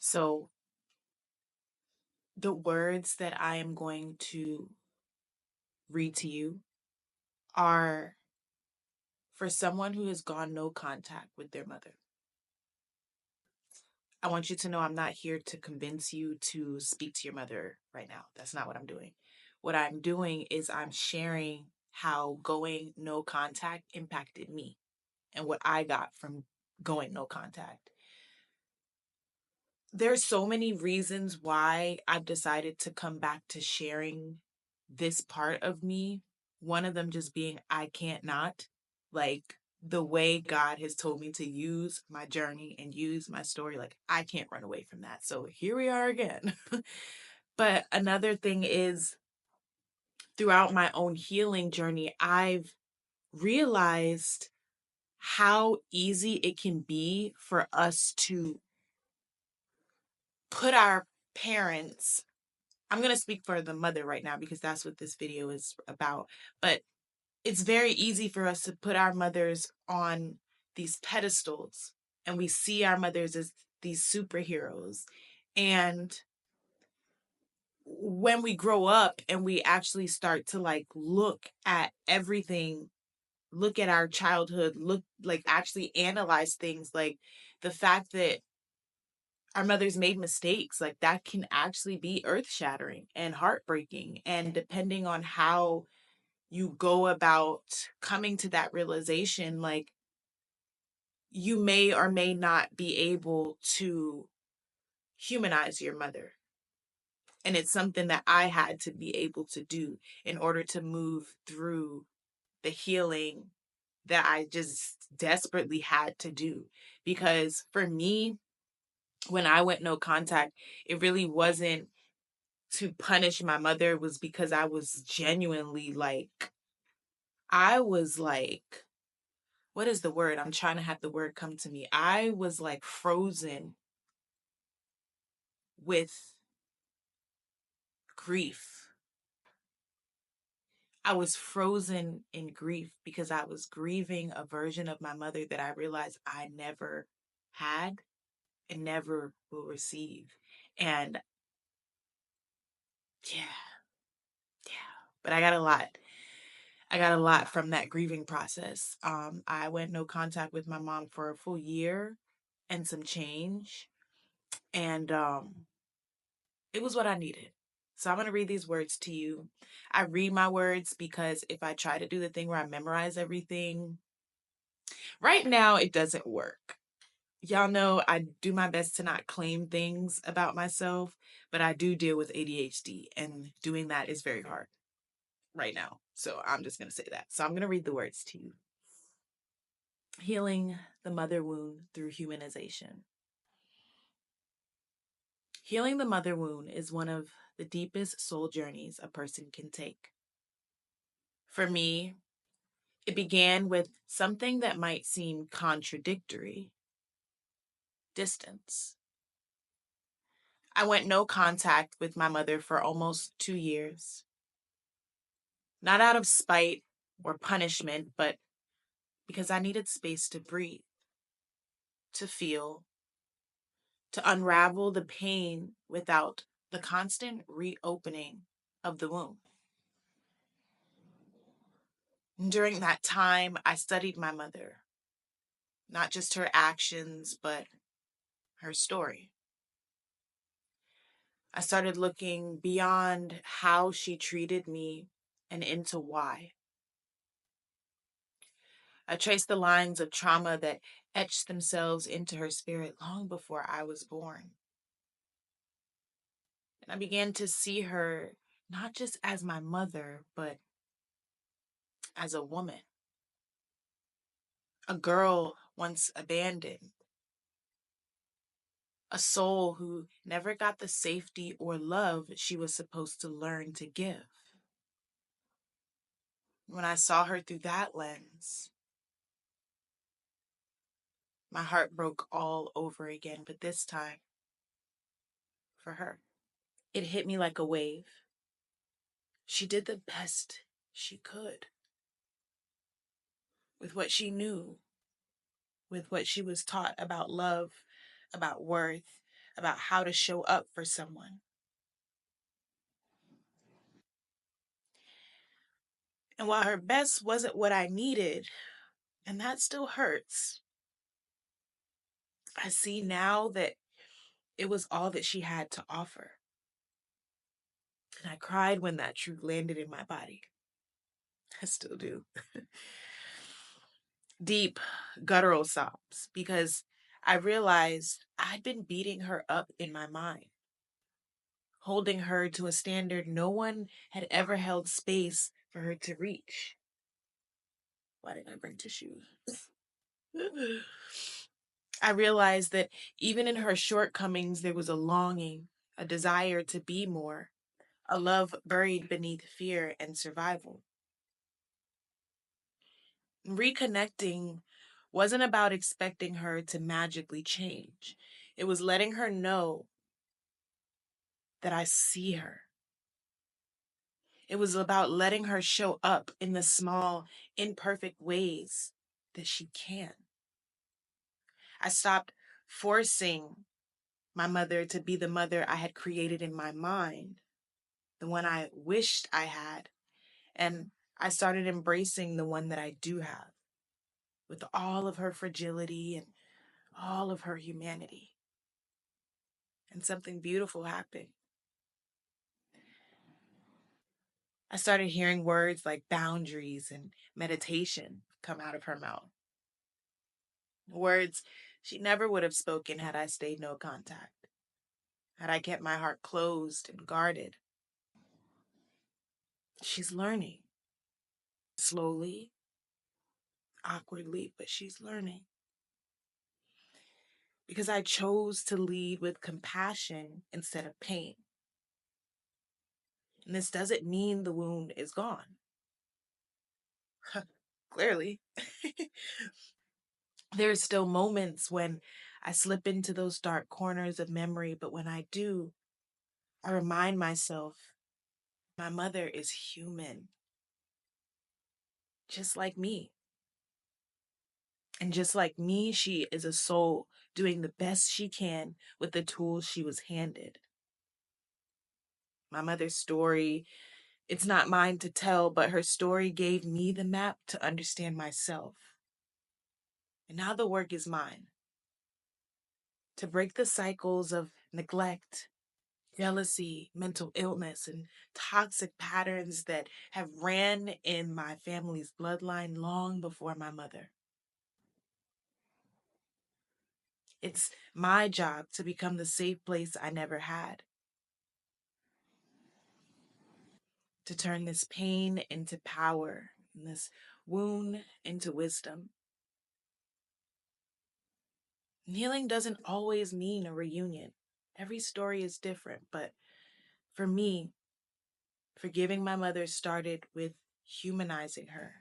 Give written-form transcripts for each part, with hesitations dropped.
So, the words that I am going to read to you are for someone who has gone no contact with their mother. I want you to know I'm not here to convince you to speak to your mother right now. That's not what I'm doing. What I'm doing is I'm sharing how going no contact impacted me and what I got from going no contact. There's so many reasons why I've decided to come back to sharing this part of me. One of them just being I can't not. Like the way God has told me to use my journey and use my story, like I can't run away from that. So here we are again. But another thing is throughout my own healing journey, I've realized how easy it can be for us to put our parents, I'm going to speak for the mother right now because that's what this video is about. But it's very easy for us to put our mothers on these pedestals and we see our mothers as these superheroes. And when we grow up and we actually start to like look at everything, look at our childhood, look like actually analyze things, like the fact that our mothers made mistakes, like that can actually be earth shattering and heartbreaking. And depending on how you go about coming to that realization, like you may or may not be able to humanize your mother. And it's something that I had to be able to do in order to move through the healing that I just desperately had to do. Because for me, when I went no contact, it really wasn't to punish my mother. It was because I was genuinely like, I was like, what is the word? I'm trying to have the word come to me. I was like frozen with grief. I was frozen in grief because I was grieving a version of my mother that I realized I never had and never will receive. And yeah, yeah. But I got a lot. I got a lot from that grieving process. I went no contact with my mom for a full year and some change. And it was what I needed. So I'm going to read these words to you. I read my words because if I try to do the thing where I memorize everything, right now it doesn't work. Y'all know I do my best to not claim things about myself, but I do deal with ADHD, and doing that is very hard right now. So I'm just going to say that. So I'm going to read the words to you. Healing the mother wound through humanization. Healing the mother wound is one of the deepest soul journeys a person can take. For me, it began with something that might seem contradictory: distance. I went no contact with my mother for almost 2 years. Not out of spite or punishment, but because I needed space to breathe, to feel, to unravel the pain without the constant reopening of the wound. During that time, I studied my mother, not just her actions, but her story. I started looking beyond how she treated me and into why. I traced the lines of trauma that etched themselves into her spirit long before I was born. And I began to see her not just as my mother, but as a woman, a girl once abandoned, a soul who never got the safety or love she was supposed to learn to give. When I saw her through that lens, my heart broke all over again, but this time for her. It hit me like a wave. She did the best she could with what she knew, with what she was taught about love, about worth, about how to show up for someone. And while her best wasn't what I needed, and that still hurts, I see now that it was all that she had to offer. And I cried when that truth landed in my body. I still do. Deep, guttural sobs, because I realized I'd been beating her up in my mind, holding her to a standard no one had ever held space for her to reach. Why didn't I bring tissues? I realized that even in her shortcomings, there was a longing, a desire to be more, a love buried beneath fear and survival. Reconnecting wasn't about expecting her to magically change. It was letting her know that I see her. It was about letting her show up in the small, imperfect ways that she can. I stopped forcing my mother to be the mother I had created in my mind, the one I wished I had, and I started embracing the one that I do have, with all of her fragility and all of her humanity. And something beautiful happened. I started hearing words like boundaries and meditation come out of her mouth. Words she never would have spoken had I stayed no contact, had I kept my heart closed and guarded. She's learning, slowly, awkwardly, but she's learning. Because I chose to lead with compassion instead of pain. And this doesn't mean the wound is gone. Clearly. There's still moments when I slip into those dark corners of memory, but when I do, I remind myself my mother is human, just like me. And just like me, she is a soul doing the best she can with the tools she was handed. My mother's story, it's not mine to tell, but her story gave me the map to understand myself. And now the work is mine, to break the cycles of neglect, jealousy, mental illness, and toxic patterns that have ran in my family's bloodline long before my mother. It's my job to become the safe place I never had, to turn this pain into power and this wound into wisdom. And healing doesn't always mean a reunion. Every story is different, but for me, forgiving my mother started with humanizing her,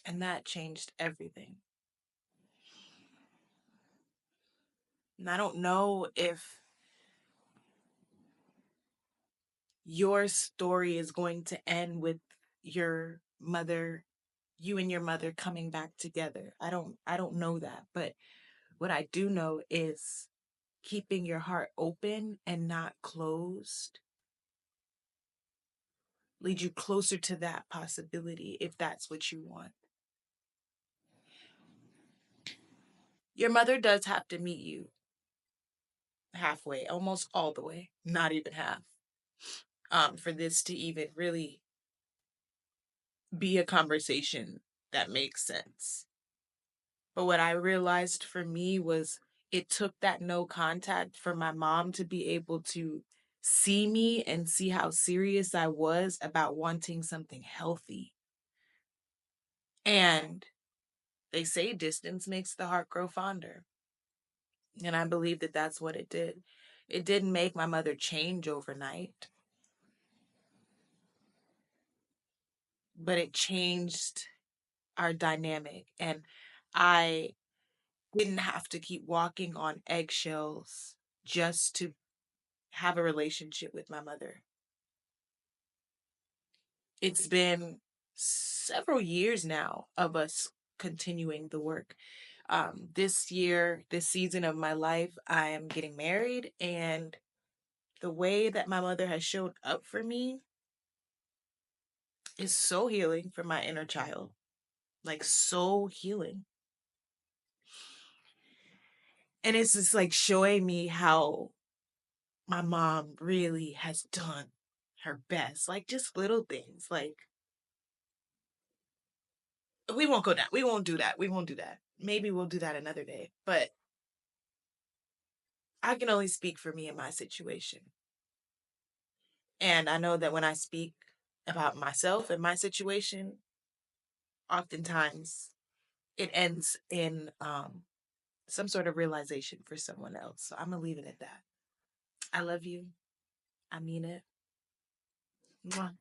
and that changed everything. And I don't know if your story is going to end with your mother, you and your mother coming back together. I don't know that, but what I do know is keeping your heart open and not closed lead you closer to that possibility if that's what you want. Your mother does have to meet you halfway, almost all the way, not even half, for this to even really be a conversation that makes sense. But what I realized for me was it took that no contact for my mom to be able to see me and see how serious I was about wanting something healthy. And they say distance makes the heart grow fonder. And I believe that that's what it did. It didn't make my mother change overnight, but it changed our dynamic. And I didn't have to keep walking on eggshells just to have a relationship with my mother. It's been several years now of us continuing the work. This year, this season of my life, I am getting married, and the way that my mother has showed up for me is so healing for my inner child. Like, so healing. And it's just like showing me how my mom really has done her best. Like, just little things. Like, we won't go down. We won't do that. We won't do that. Maybe we'll do that another day. But I can only speak for me in my situation. And I know that when I speak about myself and my situation, oftentimes it ends in some sort of realization for someone else. So I'm going to leave it at that. I love you. I mean it. Mwah.